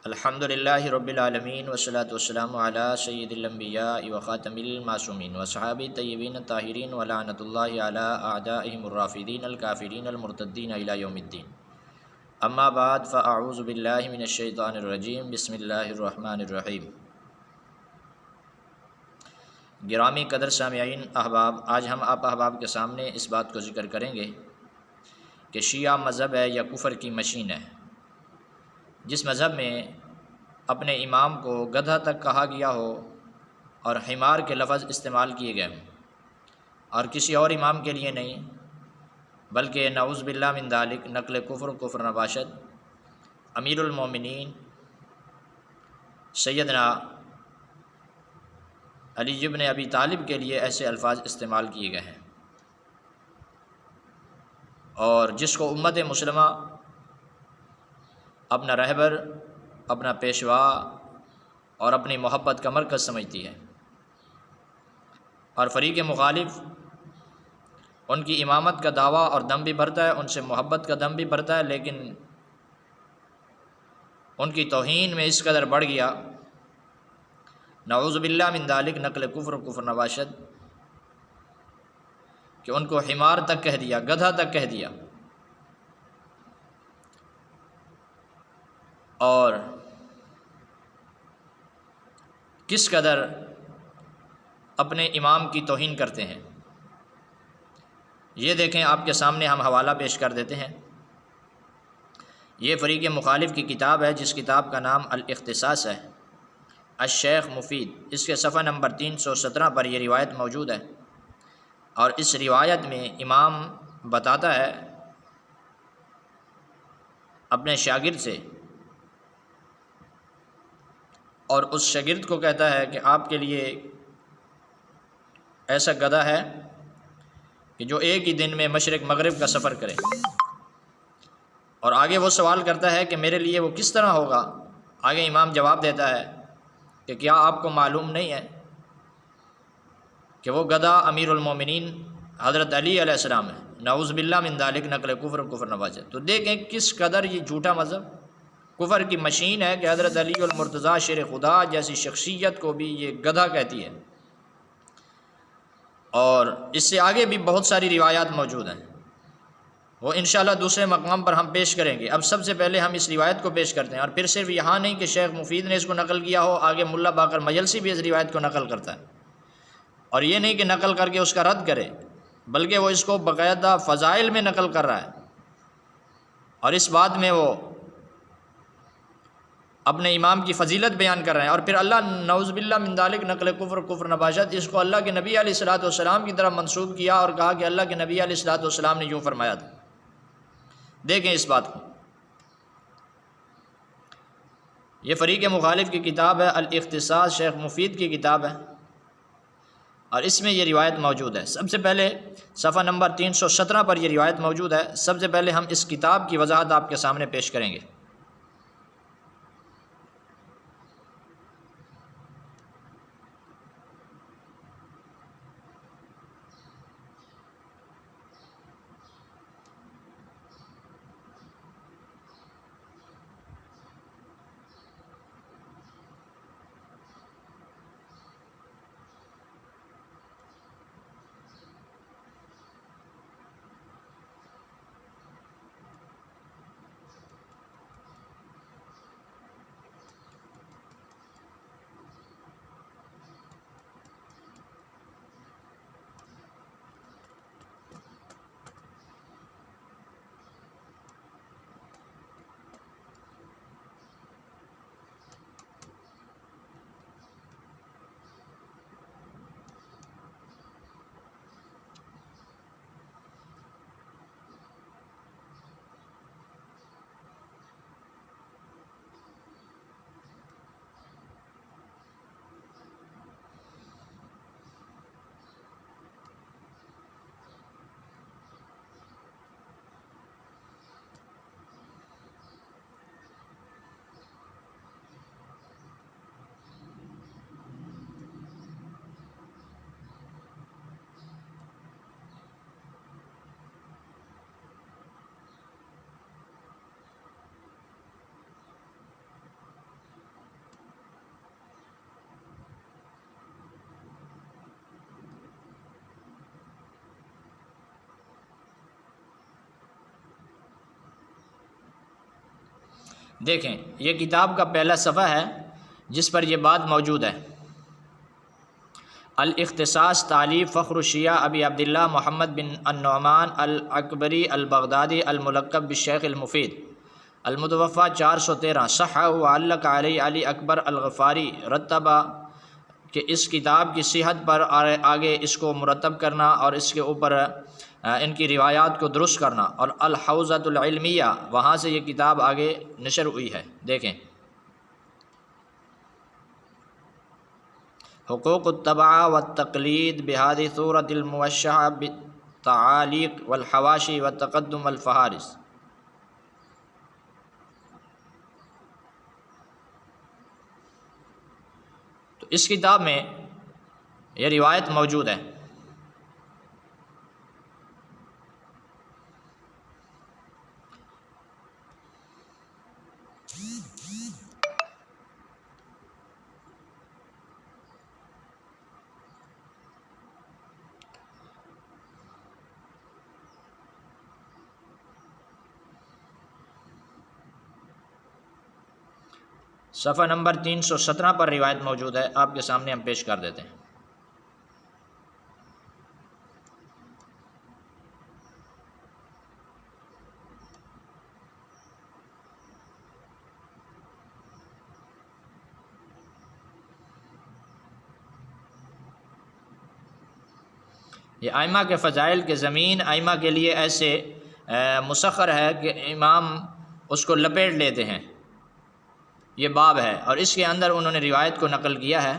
الحمد للہ رب العالمین والصلاة والسلام علی سید الانبیاء وخاتم المعصومین وصحابہ طیبین الطاہرین ولعنۃ اللہ علی اعدائہم الرافدین الکافرین المرتدین الی یوم الدین، اما بعد فاعوذ باللہ من الشیطان الرجیم، بسم اللہ الرحمن الرحیم۔ گرامی قدر سامعین احباب، آج ہم آپ احباب کے سامنے اس بات کو ذکر کریں گے کہ شیعہ مذہب ہے یا کفر کی مشین ہے، جس مذہب میں اپنے امام کو گدھا تک کہا گیا ہو اور حمار کے لفظ استعمال کیے گئے ہوں، اور کسی اور امام کے لیے نہیں، بلکہ نعوذ باللہ من ذالک نقل کفر نباشد امیر المومنین سیدنا علی بن ابی طالب کے لیے ایسے الفاظ استعمال کیے گئے ہیں، اور جس کو امت مسلمہ اپنا رہبر، اپنا پیشوا اور اپنی محبت کا مرکز سمجھتی ہے، اور فریق مخالف ان کی امامت کا دعویٰ اور دم بھی بھرتا ہے، ان سے محبت کا دم بھی بھرتا ہے، لیکن ان کی توہین میں اس قدر بڑھ گیا، نعوذ باللہ من ذالک نقل کفر نباشد، کہ ان کو حمار تک کہہ دیا، گدھا تک کہہ دیا، اور کس قدر اپنے امام کی توہین کرتے ہیں۔ یہ دیکھیں، آپ کے سامنے ہم حوالہ پیش کر دیتے ہیں۔ یہ فریق مخالف کی کتاب ہے، جس کتاب کا نام الاختصاص ہے، الشیخ مفید، اس کے صفحہ نمبر 317 پر یہ روایت موجود ہے، اور اس روایت میں امام بتاتا ہے اپنے شاگرد سے، اور اس شاگرد کو کہتا ہے کہ آپ کے لیے ایسا گدھا ہے کہ جو ایک ہی دن میں مشرق مغرب کا سفر کرے، اور آگے وہ سوال کرتا ہے کہ میرے لیے وہ کس طرح ہوگا۔ آگے امام جواب دیتا ہے کہ کیا آپ کو معلوم نہیں ہے کہ وہ گدھا امیر المومنین حضرت علی علیہ السلام ہے، نعوذ باللہ من ذالک نقل کفر نباشد۔ تو دیکھیں کس قدر یہ جھوٹا مذہب کفر کی مشین ہے کہ حضرت علی المرتضیٰ شیر خدا جیسی شخصیت کو بھی یہ گدھا کہتی ہے، اور اس سے آگے بھی بہت ساری روایات موجود ہیں، وہ انشاءاللہ دوسرے مقام پر ہم پیش کریں گے۔ اب سب سے پہلے ہم اس روایت کو پیش کرتے ہیں، اور پھر صرف یہاں نہیں کہ شیخ مفید نے اس کو نقل کیا ہو، آگے ملا باقر مجلسی بھی اس روایت کو نقل کرتا ہے، اور یہ نہیں کہ نقل کر کے اس کا رد کرے، بلکہ وہ اس کو باقاعدہ فضائل میں نقل کر رہا ہے، اور اس بات میں وہ اپنے امام کی فضیلت بیان کر رہے ہیں، اور پھر اللہ نعوذ باللہ من ذالک نقل کفر نباشد، اس کو اللہ کے نبی علیہ الصلوۃ والسلام کی طرف منسوب کیا، اور کہا کہ اللہ کے نبی علیہ الصلوۃ والسلام نے یوں فرمایا تھا۔ دیکھیں اس بات کو، یہ فریق مخالف کی کتاب ہے الاختصاص، شیخ مفید کی کتاب ہے، اور اس میں یہ روایت موجود ہے۔ سب سے پہلے صفحہ نمبر 317 پر یہ روایت موجود ہے۔ سب سے پہلے ہم اس کتاب کی وضاحت آپ کے سامنے پیش کریں گے۔ دیکھیں یہ کتاب کا پہلا صفحہ ہے جس پر یہ بات موجود ہے۔ الاختصاص تالیف فخر الشیعہ ابی عبداللہ محمد بن النعمان الاکبری البغدادی الملقب بالشیخ المفید، المتوفى 413، صح وعلق علی علی اکبر الغفاری، رتبہ کہ اس کتاب کی صحت پر آگے اس کو مرتب کرنا اور اس کے اوپر ان کی روایات کو درست کرنا، اور الحوزۃ العلمیہ وہاں سے یہ کتاب آگے نشر ہوئی ہے۔ دیکھیں حقوق الطبع والتقلید بهذه صورة الموشحة بالتعاليق والحواشی والتقدم والفہارس۔ تو اس کتاب میں یہ روایت موجود ہے۔ صفحہ نمبر 317 پر روایت موجود ہے، آپ کے سامنے ہم پیش کر دیتے ہیں۔ یہ ائمہ کے فضائل کے زمین ائمہ کے لیے ایسے مسخر ہے کہ امام اس کو لپیٹ لیتے ہیں۔ یہ باب ہے اور اس کے اندر انہوں نے روایت کو نقل کیا ہے۔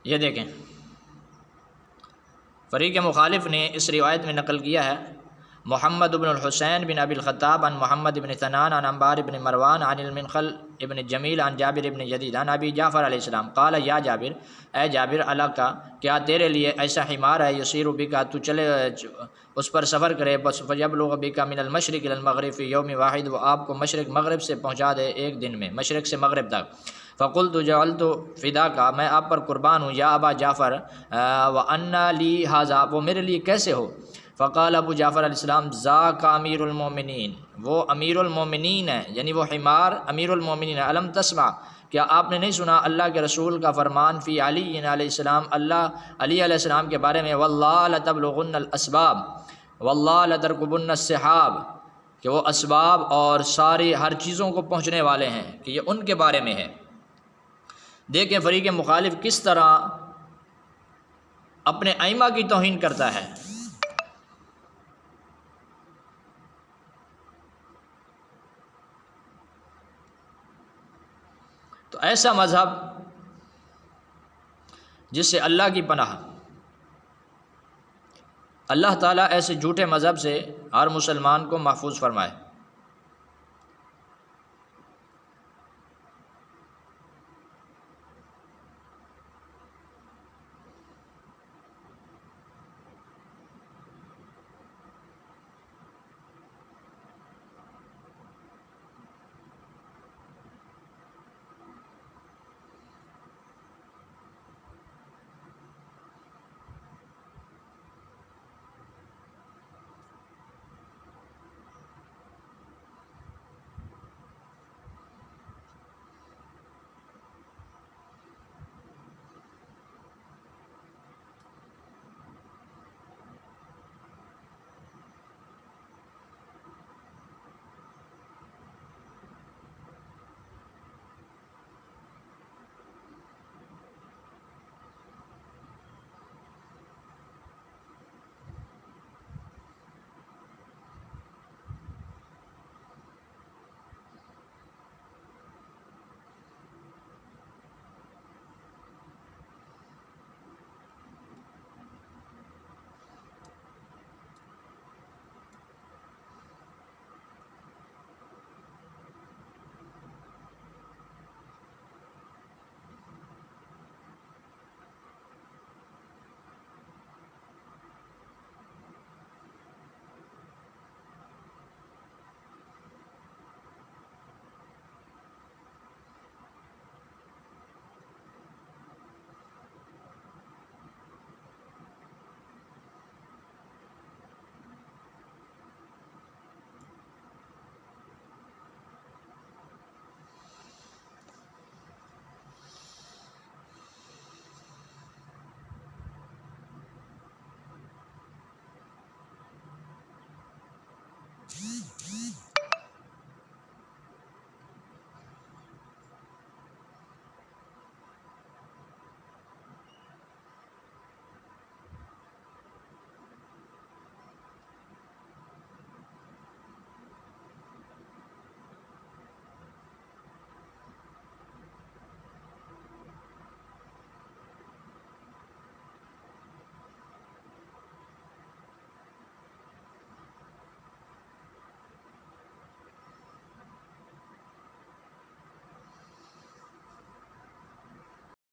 یہ دیکھیں فریق مخالف نے اس روایت میں نقل کیا ہے، محمد بن الحسین بن ابی الخطاب عن محمد بن ثنان عن عمار بن مروان عن المنخل ابن جمیل عن جابر بن یزید عن ابی جعفر علیہ السلام قال یا جابر، اے جابر اللہ کا کیا تیرے لیے ایسا حمار ہے یسیر بکا تو چلے اس پر سفر کرے، بس فیبلغ بکا من المشرق الى المغرب فی یوم واحد، وہ آپ کو مشرق مغرب سے پہنچا دے ایک دن میں، مشرق سے مغرب تک۔ فقلت جعلت فدا کا، میں آپ پر قربان ہوں یا ابا جعفر، وَأَنَّ لِي هَذَا، وہ میرے لیے کیسے ہو؟ فقال ابو جعفر علیہ السلام ذاک امیر المومنین، وہ امیر المومنین ہے، یعنی وہ حمار امیر المومنین ہے۔ الم تسمع، کیا آپ نے نہیں سنا اللہ کے رسول کا فرمان فی علی علیہ السلام، اللہ علی علیہ السلام کے بارے میں، واللہ لتبلغن الاسباب واللہ لترکبن السحاب، کہ وہ اسباب اور ساری ہر چیزوں کو پہنچنے والے ہیں، کہ یہ ان کے بارے میں ہے۔ دیکھیں فریق مخالف کس طرح اپنے ائمہ کی توہین کرتا ہے۔ تو ایسا مذہب جس سے اللہ کی پناہ، اللہ تعالیٰ ایسے جھوٹے مذہب سے ہر مسلمان کو محفوظ فرمائے۔